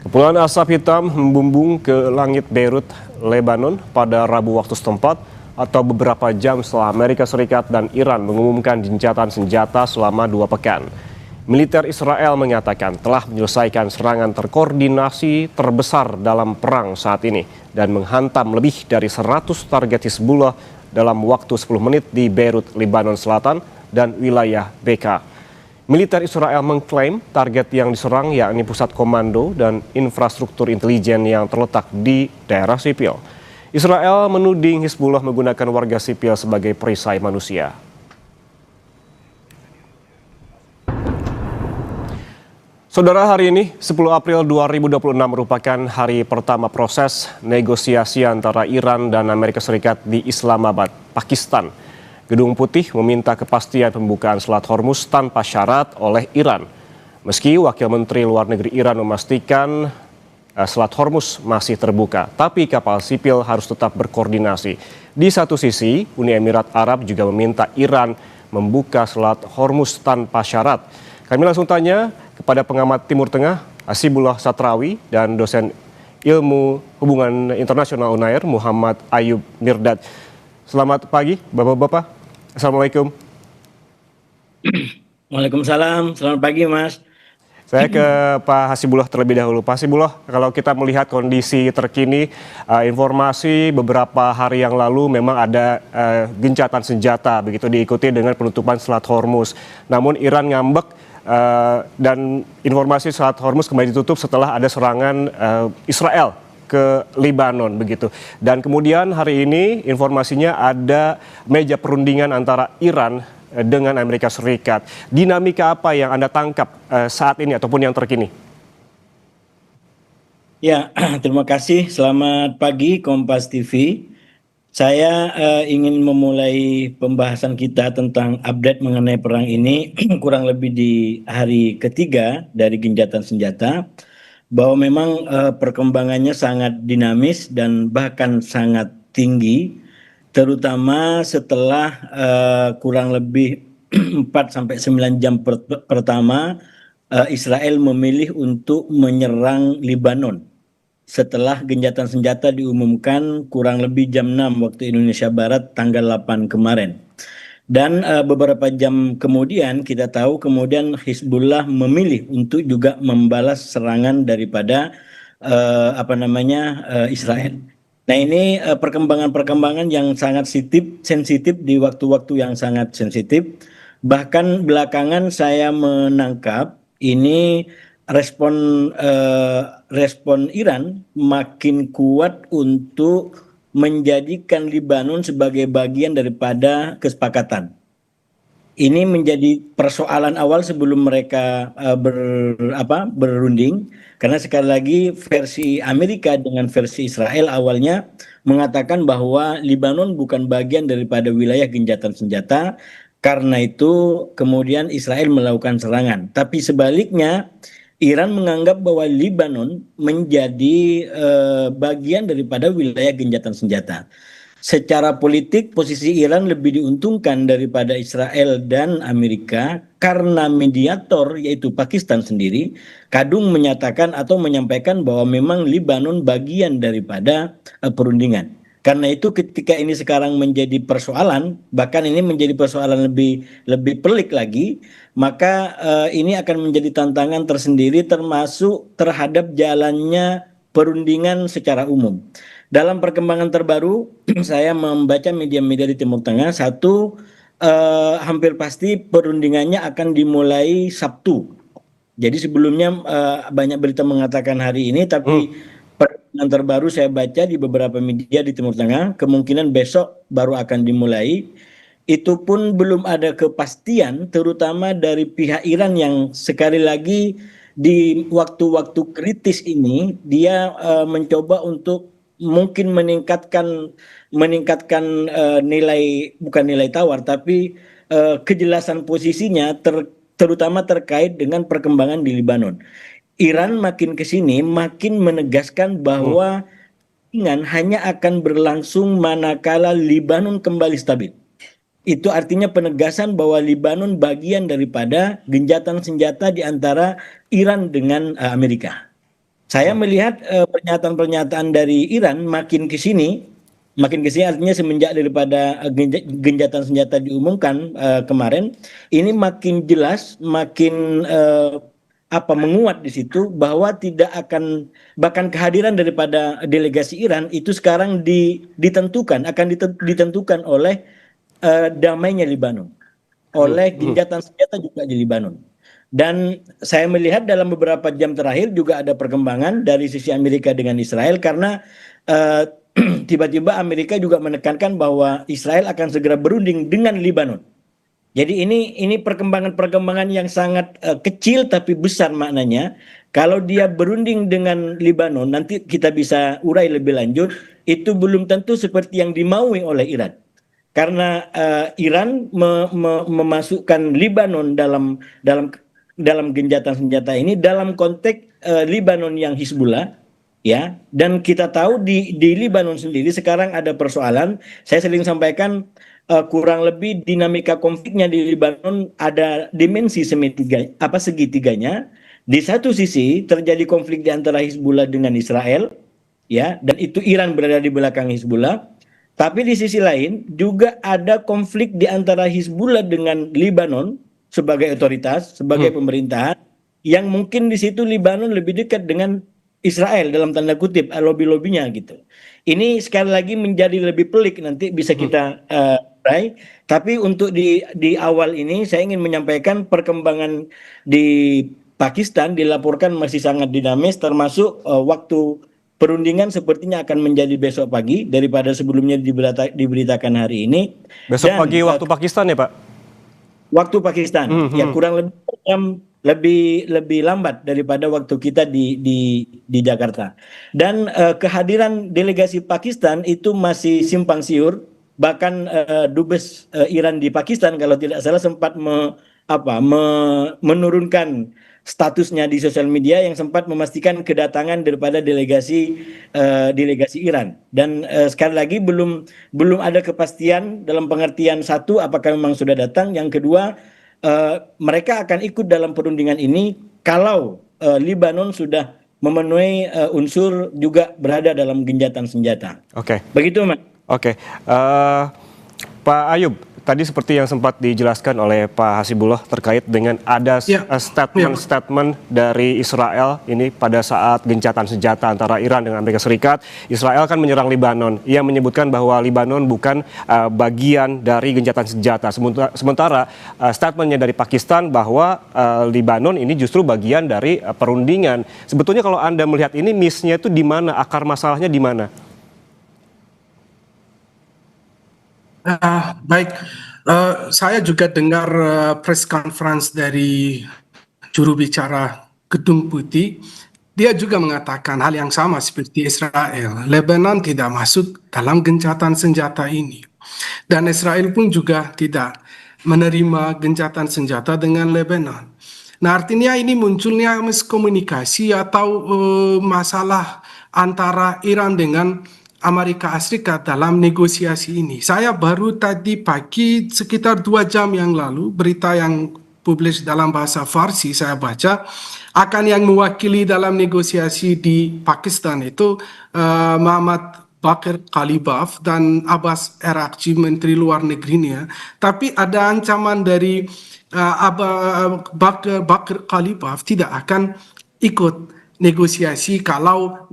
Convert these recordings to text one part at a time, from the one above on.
Kepulan asap hitam membumbung ke langit Beirut, Lebanon pada Rabu waktu setempat atau beberapa jam setelah Amerika Serikat dan Iran mengumumkan gencatan senjata selama 2 pekan. Militer Israel mengatakan telah menyelesaikan serangan terkoordinasi terbesar dalam perang saat ini dan menghantam lebih dari 100 target Hizbullah dalam waktu 10 menit di Beirut, Lebanon Selatan dan wilayah BK. Militer Israel mengklaim target yang diserang yakni pusat komando dan infrastruktur intelijen yang terletak di daerah sipil. Israel menuding Hizbullah menggunakan warga sipil sebagai perisai manusia. Saudara, hari ini 10 April 2026 merupakan hari pertama proses negosiasi antara Iran dan Amerika Serikat di Islamabad, Pakistan. Gedung Putih meminta kepastian pembukaan Selat Hormuz tanpa syarat oleh Iran. Meski Wakil Menteri Luar Negeri Iran memastikan Selat Hormuz masih terbuka, tapi kapal sipil harus tetap berkoordinasi. Di satu sisi, Uni Emirat Arab juga meminta Iran membuka Selat Hormuz tanpa syarat. Kami langsung tanya kepada pengamat Timur Tengah, Hasibullah Satrawi, dan dosen ilmu hubungan internasional UNAIR, Muhammad Ayub Mirdad. Selamat pagi, Bapak-Bapak. Assalamualaikum. Waalaikumsalam, selamat pagi Mas. Saya ke Pak Hasibullah terlebih dahulu. Pak Hasibullah, kalau kita melihat kondisi terkini, informasi beberapa hari yang lalu memang ada gencatan senjata, begitu diikuti dengan penutupan Selat Hormuz. Namun Iran ngambek dan informasi Selat Hormuz kembali ditutup setelah ada serangan Israel ke Lebanon begitu. Dan kemudian hari ini informasinya ada meja perundingan antara Iran dengan Amerika Serikat. Dinamika apa yang Anda tangkap saat ini ataupun yang terkini? Ya, terima kasih. Selamat pagi Kompas TV. Saya ingin memulai pembahasan kita tentang update mengenai perang ini kurang lebih di hari ketiga dari gencatan senjata. Bahwa memang perkembangannya sangat dinamis dan bahkan sangat tinggi, terutama setelah kurang lebih 4-9 jam pertama Israel memilih untuk menyerang Lebanon. Setelah gencatan senjata diumumkan kurang lebih jam 6 waktu Indonesia Barat tanggal 8 kemarin. Dan beberapa jam kemudian kita tahu kemudian Hizbullah memilih untuk juga membalas serangan daripada Israel. Nah ini perkembangan-perkembangan yang sangat sensitif di waktu-waktu yang sangat sensitif. Bahkan belakangan saya menangkap ini respon Iran makin kuat untuk menjadikan Lebanon sebagai bagian daripada kesepakatan. Ini menjadi persoalan awal sebelum mereka berunding, karena sekali lagi versi Amerika dengan versi Israel awalnya mengatakan bahwa Lebanon bukan bagian daripada wilayah gencatan senjata, karena itu kemudian Israel melakukan serangan. Tapi sebaliknya Iran menganggap bahwa Lebanon menjadi bagian daripada wilayah gencatan senjata. Secara politik posisi Iran lebih diuntungkan daripada Israel dan Amerika karena mediator yaitu Pakistan sendiri kadung menyatakan atau menyampaikan bahwa memang Lebanon bagian daripada perundingan. Karena itu ketika ini sekarang menjadi persoalan, bahkan ini menjadi persoalan lebih pelik lagi, maka ini akan menjadi tantangan tersendiri termasuk terhadap jalannya perundingan secara umum. Dalam perkembangan terbaru, saya membaca media-media di Timur Tengah, hampir pasti perundingannya akan dimulai Sabtu. Jadi sebelumnya banyak berita mengatakan hari ini, tapi perkembangan terbaru saya baca di beberapa media di Timur Tengah, kemungkinan besok baru akan dimulai. Itu pun belum ada kepastian, terutama dari pihak Iran yang sekali lagi di waktu-waktu kritis ini dia mencoba untuk mungkin meningkatkan nilai, bukan nilai tawar, tapi kejelasan posisinya terutama terkait dengan perkembangan di Lebanon. Iran makin ke sini makin menegaskan bahwa perundingan hanya akan berlangsung manakala Lebanon kembali stabil. Itu artinya penegasan bahwa Lebanon bagian daripada gencatan senjata di antara Iran dengan Amerika. Saya melihat pernyataan-pernyataan dari Iran makin ke sini artinya semenjak daripada genjatan senjata diumumkan kemarin, ini makin jelas, makin menguat di situ bahwa tidak akan, bahkan kehadiran daripada delegasi Iran itu sekarang ditentukan oleh damainya Libanon, oleh genjatan senjata juga di Libanon. Dan saya melihat dalam beberapa jam terakhir juga ada perkembangan dari sisi Amerika dengan Israel, karena eh, tiba-tiba Amerika juga menekankan bahwa Israel akan segera berunding dengan Libanon. Jadi ini perkembangan-perkembangan yang sangat kecil tapi besar maknanya. Kalau dia berunding dengan Libanon, nanti kita bisa urai lebih lanjut, itu belum tentu seperti yang dimaui oleh Iran. Karena Iran memasukkan Libanon dalam genjatan senjata ini dalam konteks Libanon yang Hizbullah, ya. Dan kita tahu di Libanon sendiri sekarang ada persoalan. Saya sering sampaikan kurang lebih dinamika konfliknya di Libanon ada dimensi segitiganya. Di satu sisi terjadi konflik di antara Hizbullah dengan Israel, ya, dan itu Iran berada di belakang Hizbullah. Tapi di sisi lain juga ada konflik di antara Hizbullah dengan Libanon sebagai otoritas, sebagai pemerintahan, yang mungkin di situ Libanon lebih dekat dengan Israel dalam tanda kutip, lobby-lobbynya gitu. Ini sekali lagi menjadi lebih pelik, nanti bisa kita urai. Tapi untuk di awal ini saya ingin menyampaikan perkembangan di Pakistan dilaporkan masih sangat dinamis, termasuk waktu perundingan sepertinya akan menjadi besok pagi daripada sebelumnya diberitakan hari ini. Besok Dan pagi waktu Pakistan ya, Pak? waktu Pakistan, ya kurang lebih jam lebih lambat daripada waktu kita di Jakarta. Dan kehadiran delegasi Pakistan itu masih simpang siur. Bahkan dubes Iran di Pakistan kalau tidak salah sempat menurunkan statusnya di sosial media, yang sempat memastikan kedatangan daripada delegasi Iran. Dan sekali lagi belum ada kepastian dalam pengertian, satu, apakah memang sudah datang, yang kedua mereka akan ikut dalam perundingan ini kalau Libanon sudah memenuhi unsur juga berada dalam genjatan senjata. Oke. Begitu, Mas. Oke. Pak Ayub, tadi seperti yang sempat dijelaskan oleh Pak Hasibullah terkait dengan ada statement dari Israel ini pada saat gencatan senjata antara Iran dengan Amerika Serikat. Israel kan menyerang Libanon. Ia menyebutkan bahwa Libanon bukan bagian dari gencatan senjata. Sementara statementnya dari Pakistan bahwa Libanon ini justru bagian dari perundingan. Sebetulnya kalau Anda melihat ini miss-nya itu di mana? Akar masalahnya di mana? Baik, saya juga dengar press conference dari juru bicara Gedung Putih. Dia juga mengatakan hal yang sama seperti Israel. Lebanon tidak masuk dalam gencatan senjata ini. Dan Israel pun juga tidak menerima gencatan senjata dengan Lebanon. Nah, artinya ini munculnya miskomunikasi atau masalah antara Iran dengan Amerika Serikat dalam negosiasi ini. Saya baru tadi pagi sekitar 2 jam yang lalu berita yang publish dalam bahasa Farsi saya baca, akan yang mewakili dalam negosiasi di Pakistan itu Muhammad Bakir Kalibaf dan Abbas Araghchi, Menteri Luar Negerinya. Tapi ada ancaman dari Bakir Kalibaf tidak akan ikut negosiasi kalau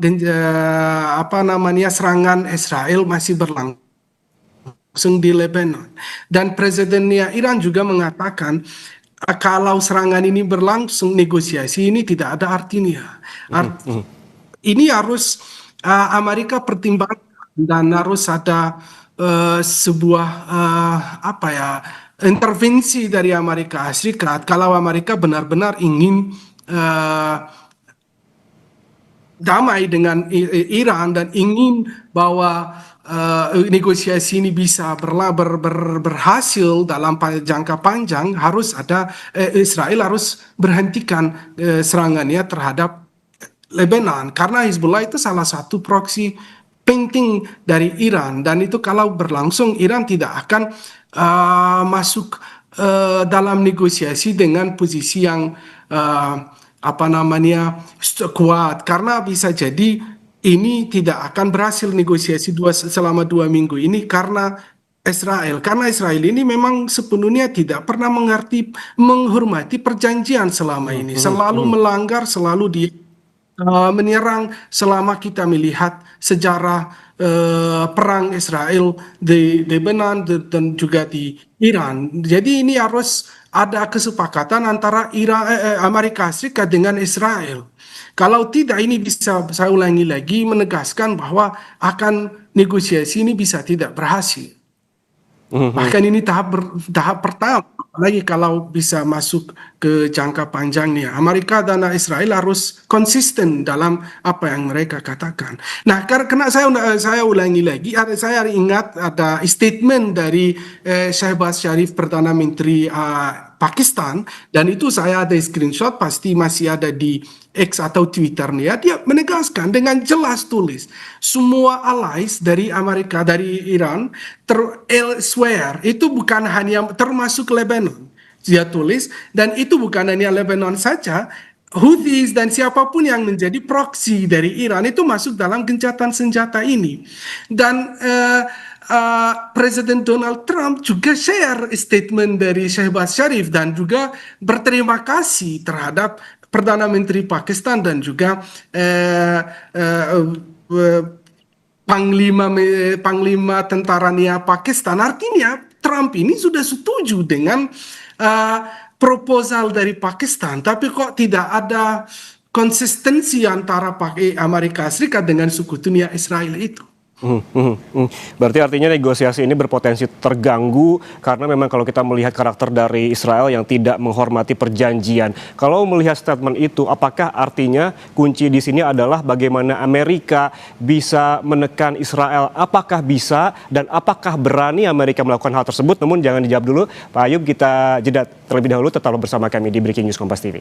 serangan Israel masih berlangsung di Lebanon. Dan presidennya Iran juga mengatakan kalau serangan ini berlangsung, negosiasi ini tidak ada artinya. Ini harus Amerika pertimbangkan dan harus ada sebuah intervensi dari Amerika Serikat kalau Amerika benar-benar ingin damai dengan Iran dan ingin bahwa negosiasi ini bisa berhasil dalam jangka panjang. Harus ada Israel harus berhentikan serangannya terhadap Lebanon, karena Hizbullah itu salah satu proksi penting dari Iran, dan itu kalau berlangsung Iran tidak akan masuk dalam negosiasi dengan posisi yang kuat, karena bisa jadi ini tidak akan berhasil negosiasi selama 2 minggu ini karena Israel ini memang sepenuhnya tidak pernah menghormati perjanjian selama ini, selalu melanggar, selalu dia menyerang. Selama kita melihat sejarah perang Israel di Lebanon dan juga di Iran, jadi ini harus ada kesepakatan antara Amerika Serikat dengan Israel. Kalau tidak, ini bisa, saya ulangi lagi, menegaskan bahwa negosiasi ini bisa tidak berhasil. Bahkan ini tahap pertama, apalagi kalau bisa masuk ke jangka panjangnya. Amerika dan Israel harus konsisten dalam apa yang mereka katakan. Nah, karena saya ulangi lagi, saya ingat ada statement dari Shehbaz Sharif, Perdana Menteri Pakistan, dan itu saya ada screenshot, pasti masih ada di X atau Twitternya. Dia menegaskan dengan jelas tulis, semua allies dari Amerika, dari Iran, elsewhere, itu bukan hanya termasuk Lebanon. Dia tulis, dan itu bukan hanya Lebanon saja, Houthis dan siapapun yang menjadi proksi dari Iran itu masuk dalam gencatan senjata ini. Dan Presiden Donald Trump juga share statement dari Shehbaz Sharif dan juga berterima kasih terhadap Perdana Menteri Pakistan dan juga Panglima tentaranya Pakistan. Artinya Trump ini sudah setuju dengan proposal dari Pakistan, tapi kok tidak ada konsistensi antara Amerika Serikat dengan sekutunya Israel itu. Berarti artinya negosiasi ini berpotensi terganggu karena memang kalau kita melihat karakter dari Israel yang tidak menghormati perjanjian. Kalau melihat statement itu, apakah artinya kunci di sini adalah bagaimana Amerika bisa menekan Israel? Apakah bisa dan apakah berani Amerika melakukan hal tersebut? Namun jangan dijawab dulu, Pak Ayub, kita jeda terlebih dahulu. Tetaplah bersama kami di Breaking News Kompas TV.